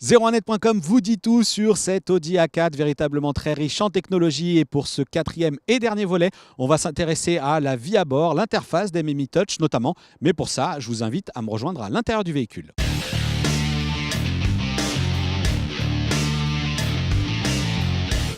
01net.com vous dit tout sur cet Audi A4, véritablement très riche en technologie. Et pour ce quatrième et dernier volet, on va s'intéresser à la vie à bord, l'interface d'MMI Touch notamment. Mais pour ça, je vous invite à me rejoindre à l'intérieur du véhicule.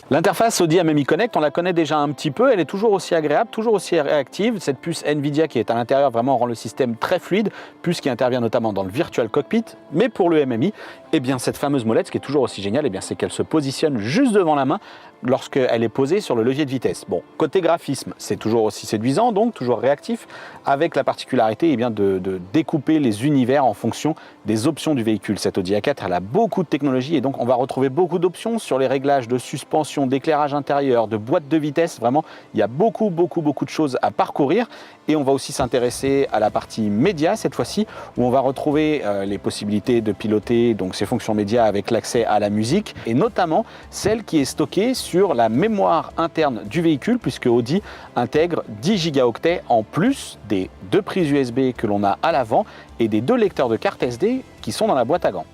L'interface Audi MMI Connect, on la connaît déjà un petit peu, elle est toujours aussi agréable, toujours aussi réactive. Cette puce Nvidia qui est à l'intérieur vraiment rend le système très fluide, puce qui intervient notamment dans le Virtual Cockpit. Mais pour le MMI, eh bien cette fameuse molette, ce qui est toujours aussi génial, eh bien c'est qu'elle se positionne juste devant la main lorsqu'elle est posée sur le levier de vitesse. Bon, côté graphisme, c'est toujours aussi séduisant, donc toujours réactif, avec la particularité eh bien, de découper les univers en fonction des options du véhicule. Cette Audi A4, elle a beaucoup de technologie et donc on va retrouver beaucoup d'options sur les réglages de suspension, d'éclairage intérieur, de boîte de vitesse. Vraiment, il y a beaucoup de choses à parcourir. Et on va aussi s'intéresser à la partie média cette fois-ci, où on va retrouver les possibilités de piloter donc ces fonctions médias avec l'accès à la musique, et notamment celle qui est stockée sur la mémoire interne du véhicule, puisque Audi intègre 10 gigaoctets en plus des 2 prises USB que l'on a à l'avant et des 2 lecteurs de carte SD qui sont dans la boîte à gants.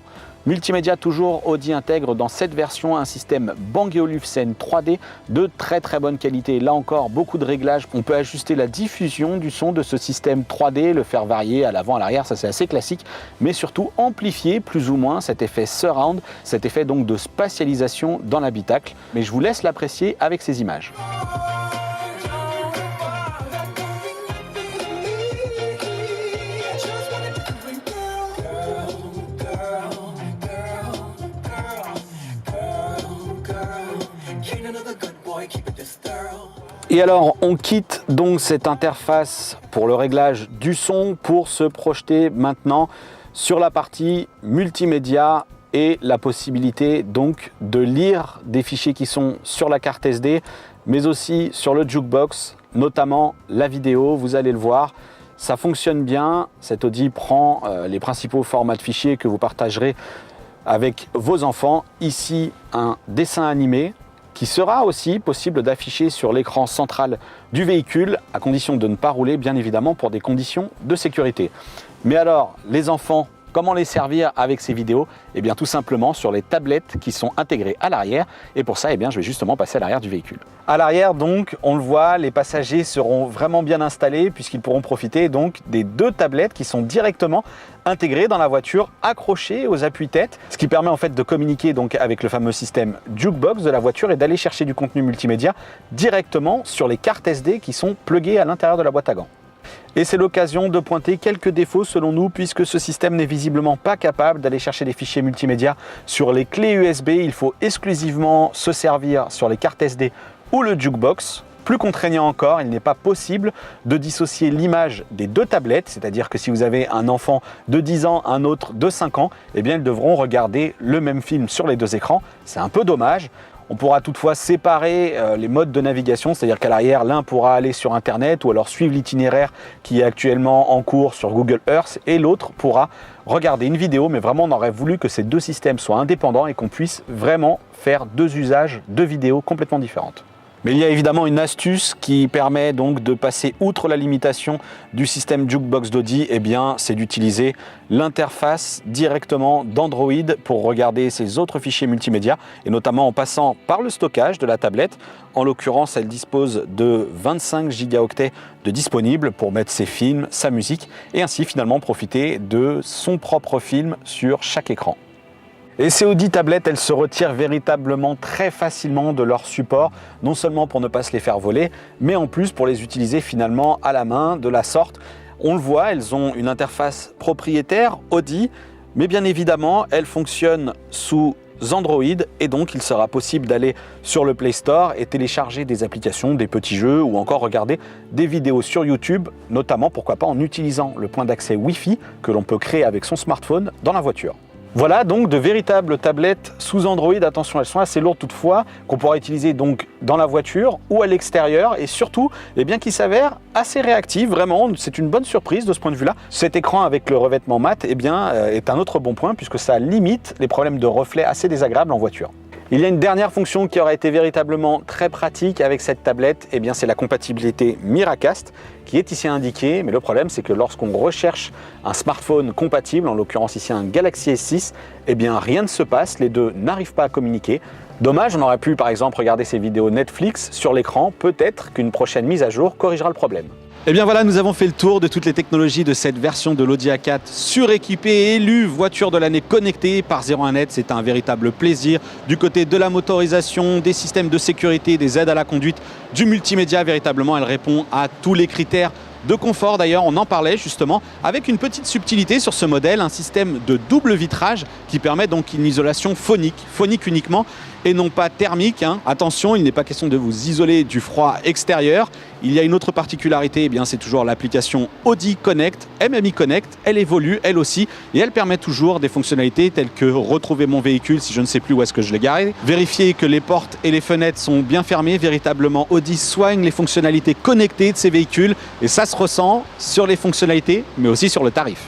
Multimédia toujours, Audi intègre dans cette version un système Bang & Olufsen 3D de très bonne qualité. Là encore, beaucoup de réglages. On peut ajuster la diffusion du son de ce système 3D, le faire varier à l'avant, à l'arrière, ça c'est assez classique, mais surtout amplifier plus ou moins cet effet surround, cet effet donc de spatialisation dans l'habitacle. Mais je vous laisse l'apprécier avec ces images. Et alors, on quitte donc cette interface pour le réglage du son pour se projeter maintenant sur la partie multimédia et la possibilité donc de lire des fichiers qui sont sur la carte SD, mais aussi sur le jukebox, notamment la vidéo. Vous allez le voir, ça fonctionne bien. Cette Audi prend les principaux formats de fichiers que vous partagerez avec vos enfants. Ici, un dessin animé qui sera aussi possible d'afficher sur l'écran central du véhicule, à condition de ne pas rouler, bien évidemment, pour des conditions de sécurité. Mais alors, les enfants, comment les servir avec ces vidéos? Eh bien, tout simplement sur les tablettes qui sont intégrées à l'arrière. Et pour ça, eh bien, je vais justement passer à l'arrière du véhicule. À l'arrière, donc, on le voit, les passagers seront vraiment bien installés puisqu'ils pourront profiter donc des 2 tablettes qui sont directement intégrées dans la voiture, accrochées aux appuis-têtes, ce qui permet en fait de communiquer donc avec le fameux système Jukebox de la voiture et d'aller chercher du contenu multimédia directement sur les cartes SD qui sont pluguées à l'intérieur de la boîte à gants. Et c'est l'occasion de pointer quelques défauts selon nous, puisque ce système n'est visiblement pas capable d'aller chercher des fichiers multimédia sur les clés USB. Il faut exclusivement se servir sur les cartes SD ou le jukebox. Plus contraignant encore, il n'est pas possible de dissocier l'image des 2 tablettes, c'est-à-dire que si vous avez un enfant de 10 ans, un autre de 5 ans, eh bien ils devront regarder le même film sur les 2 écrans. C'est un peu dommage. On pourra toutefois séparer les modes de navigation, c'est-à-dire qu'à l'arrière, l'un pourra aller sur Internet ou alors suivre l'itinéraire qui est actuellement en cours sur Google Earth et l'autre pourra regarder une vidéo, mais vraiment on aurait voulu que ces 2 systèmes soient indépendants et qu'on puisse vraiment faire 2 usages de vidéos complètement différentes. Mais il y a évidemment une astuce qui permet donc de passer outre la limitation du système Jukebox d'Audi, eh bien c'est d'utiliser l'interface directement d'Android pour regarder ces autres fichiers multimédia et notamment en passant par le stockage de la tablette. En l'occurrence, elle dispose de 25 gigaoctets de disponibles pour mettre ses films, sa musique et ainsi finalement profiter de son propre film sur chaque écran. Et ces Audi tablettes, elles se retirent véritablement très facilement de leur support, non seulement pour ne pas se les faire voler, mais en plus pour les utiliser finalement à la main de la sorte. On le voit, elles ont une interface propriétaire Audi, mais bien évidemment, elles fonctionnent sous Android et donc il sera possible d'aller sur le Play Store et télécharger des applications, des petits jeux ou encore regarder des vidéos sur YouTube, notamment pourquoi pas en utilisant le point d'accès Wi-Fi que l'on peut créer avec son smartphone dans la voiture. Voilà donc de véritables tablettes sous Android. Attention, elles sont assez lourdes toutefois, qu'on pourra utiliser donc dans la voiture ou à l'extérieur et surtout, eh bien, qui s'avèrent assez réactives. Vraiment, c'est une bonne surprise de ce point de vue-là. Cet écran avec le revêtement mat, eh bien, est un autre bon point puisque ça limite les problèmes de reflets assez désagréables en voiture. Il y a une dernière fonction qui aurait été véritablement très pratique avec cette tablette, eh bien c'est la compatibilité Miracast qui est ici indiquée, mais le problème c'est que lorsqu'on recherche un smartphone compatible, en l'occurrence ici un Galaxy S6, eh bien rien ne se passe, les deux n'arrivent pas à communiquer. Dommage, on aurait pu par exemple regarder ces vidéos Netflix sur l'écran, peut-être qu'une prochaine mise à jour corrigera le problème. Et bien voilà, nous avons fait le tour de toutes les technologies de cette version de l'Audi A4 suréquipée et élue voiture de l'année connectée par 01net. C'est un véritable plaisir du côté de la motorisation, des systèmes de sécurité, des aides à la conduite, du multimédia. Véritablement, elle répond à tous les critères de confort. D'ailleurs, on en parlait justement avec une petite subtilité sur ce modèle, un système de double vitrage qui permet donc une isolation phonique uniquement et non pas thermique. Attention, il n'est pas question de vous isoler du froid extérieur. Il y a une autre particularité, eh bien c'est toujours l'application Audi Connect, MMI Connect. Elle évolue, elle aussi, et elle permet toujours des fonctionnalités telles que retrouver mon véhicule si je ne sais plus où est-ce que je l'ai garé, vérifier que les portes et les fenêtres sont bien fermées. Véritablement, Audi soigne les fonctionnalités connectées de ses véhicules et ça se ressent sur les fonctionnalités, mais aussi sur le tarif.